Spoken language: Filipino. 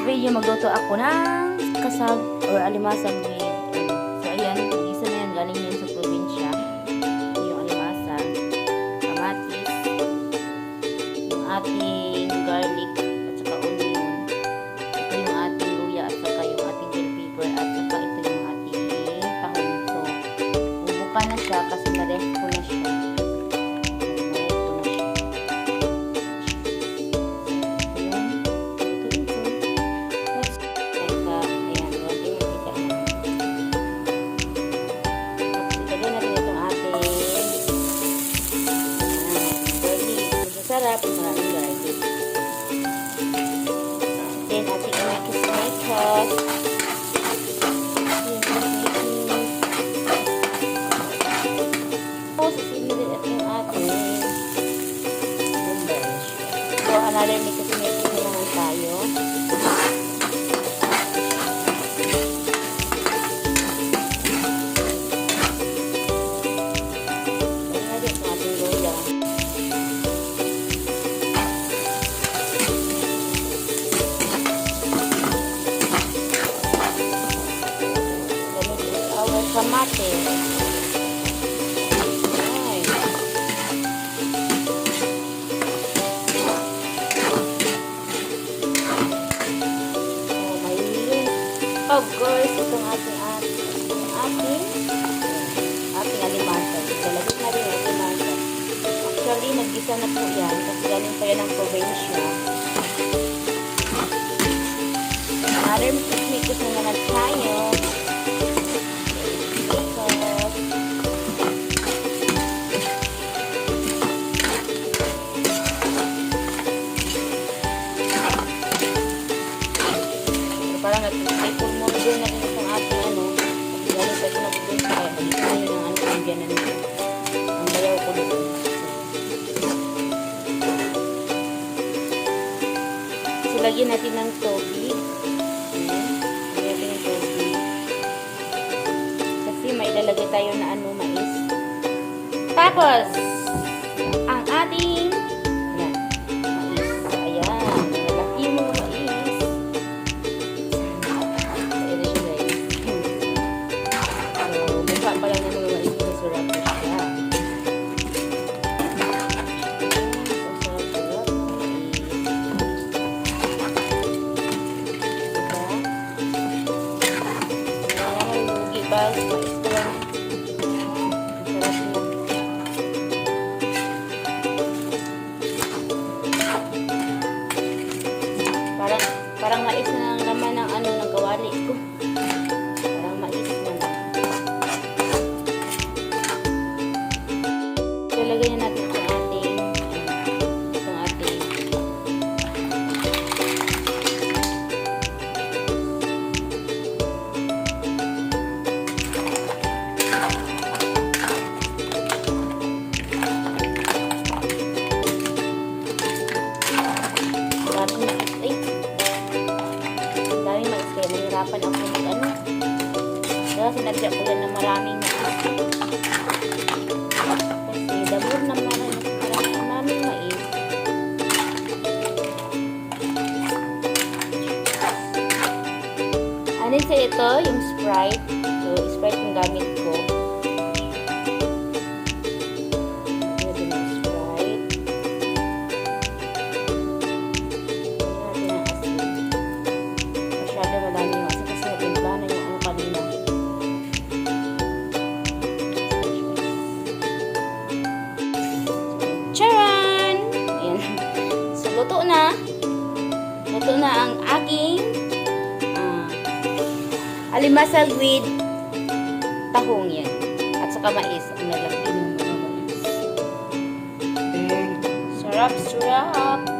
video magluto ako ng kasag or alimasag with so ayan, isa na yan, galing yan sa probinsya. Yung alimasag, kamatis, yung ating garlic at saka onion, ito yung ating luya at saka yung ating bell pepper at saka ito yung ating tahong. So bubuka na siya kasi na-rest ko na siya. Sarap, maraming garlic. Then, ating imikis-mikis. Tapos, sinilid at yung ating garnish. So, another mikis-mikis na naman tayo. Kamate. Ay. Oh, mayroon. Of course, itong ating alimasag. Talagyan na rin ang alimasag. Actually, nag-isa na po yan kasi galing pa yan ng probinsya. Another mikis na naman tayo. Parang nag-cycle mo din na rin itong ating kasi galing pa ito nag-probinsya kaya halit na yun ang Indian na nito. Ang bayaw ko doon. So, lagyan natin ng tubig. Lagyan natin ng tubig. Kasi may ilalagay tayo na mais. Tapos, ang ating mais. Ayan. Malaki yung mga mais. Pala na mga mais na sarap na siya. Sarap na mais. Ayan, lugi ba? Mais ko lang. Sarap na. Parang mais na naman ng ng kawali ko. Parang mais na. Lagyan na natin itong ating daming mais kaya nahirapan ako kaya sinadya ko yan na maraming dabur na maraming mais. Ano sa ito? Yung Sprite. So, Sprite yung gamit ko. Ito yung Sprite. Ito natin ang asin. Masyado madami yung asin kasi natimpla na yung kanina. Charan! Ayan. So, luto na. Luto na ang aking alimasag with tahong yan. At saka mais. Ang nalagyan ng mga mais. Sarap, sarap!